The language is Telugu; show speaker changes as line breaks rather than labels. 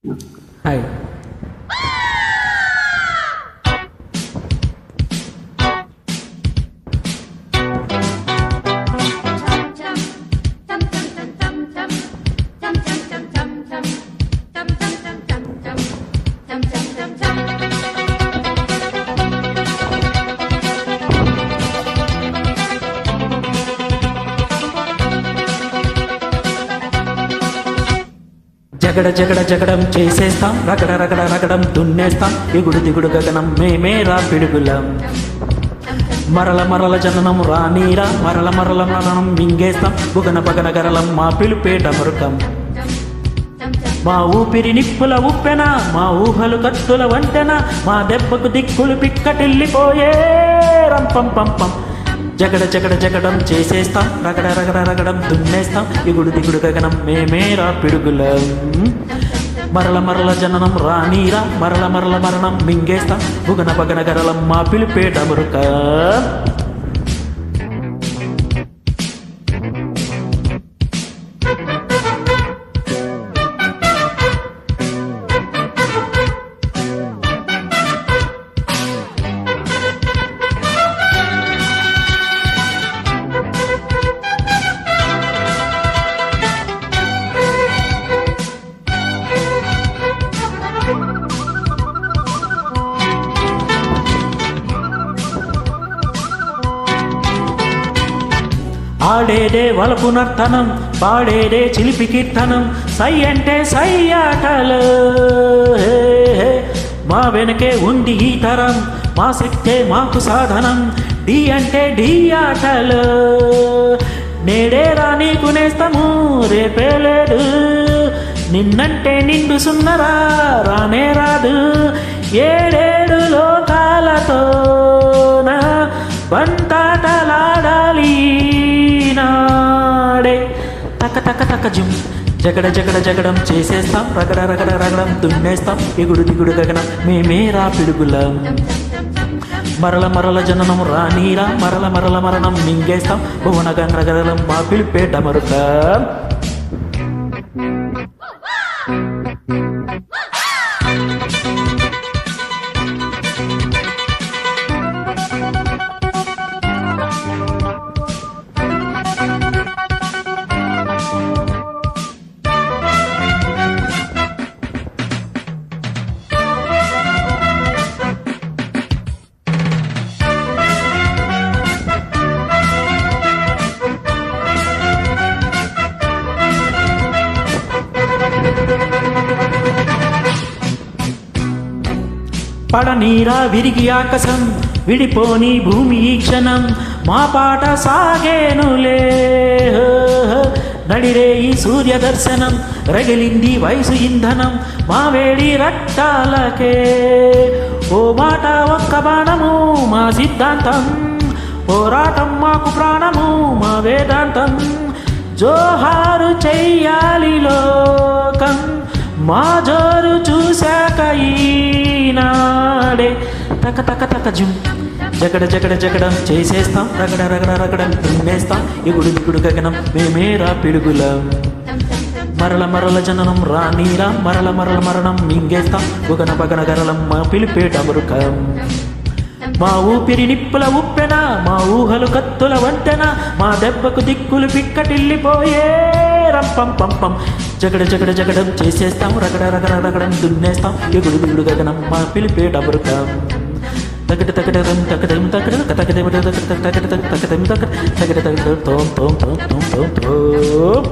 హాయ్. జగడ జగడ జగడం చేసేస్తాం, రగడ రగడ రగడం దున్నేస్తాం, ఎగుడు దిగుడు గగనం మేమే రా పిడుగులం. మరల మరల జననం రానీరా, మరల మరల మరణం మింగేస్తాం, బుగన పగన గరలం మా పిలుపేట మరుకం. మా ఊపిరి నిప్పుల ఉప్పెన, మా ఊహలు కత్తుల వంటెన, మా దెబ్బకు దిక్కులు పిక్కటిల్లిపోయే రంపం పంపం. జగడ జగడ జగడం చేసేస్తాం, రగడ రగడ రగడం దున్నేస్తాం, ఎగుడు దిగుడు గగనం మేమే రా పిడుగులం. మరల మరల జననం రానీరా, మరల మరల మరణం మింగేస్తాం, బుగన పగన గరలం మా పిలిపేట మురుక. ఆడేదే వలపు నర్తనం, పాడేదే చిలిపి కీర్తనం, సై అంటే సై ఆటలు. మా వెనకే ఉంది ఈ తరం, మా శక్తే మాకు సాధనం, డి అంటే డి ఆటలు. నేడే రానీకు నేస్తము, రేపే లేదు, నిన్నంటే నిండు సున్నరా రానే రాదు. ఏడేడు లోకాలతోన బంతాటలాడాలి నాడే. తక తక తక జుమ్ జగడ జగడ జగడం చేసేస్తాం, రగడ రగడ రగడం దున్నేస్తాం, ఎగుడు దిగుడు గగనం మేమే రా పిడుగులం. మరల మరల జననం రానీరా, మరల మరల మరణం మింగేస్తాం, భువన గండ్రగరలం మా పిలిపేట మరుక. పడనీరా విరిగి ఆకాశం, విడిపోని భూమి ఈ క్షణం, మా పాట సాగేనులే. నడిరే ఈ సూర్య దర్శనం, రగిలింది వయసు ఇంధనం, మా వేడి రక్తాలకే. ఓ మాట ఒక్క బాణము మా సిద్ధాంతం, పోరాటం మాకు ప్రాణము మా వేదాంతం. జోహారు చెయ్యాలి లోకం, మా జోరు చూశాక ఈనాడే. తక తక తక జుమ్ జగడ జగడ జగడం చేసేస్తాం, రగడ రగడ రగడం దున్నేస్తాం, ఎగుడు దిగుడు గగనం మేమే రా పిడుగులం. మరల మరల జననం రానీరా, మరల మరల మరణం మింగేస్తాం, బుగన పగన గరలం మా పిలిపేట మురుకం. మా ఊపిరి నిప్పుల ఉప్పెన, మా ఊహలు కత్తుల వంటెన, మా దెబ్బకు దిక్కులు పిక్కటిల్లిపోయే రంపం పంపం. జగడ జగడ జగడం చేసేస్తాం, రగడ రగడ రగడం దున్నేస్తాం, ఎగుడు దిగుడు గగనం మా పిలిపేట మురుకం. తగడ తగడం తగడం తగడ తగడ తగడ తగడ తగడ తగడ తగడ తగడ తగడ తగడ తోం తోం తోం తోం తోం.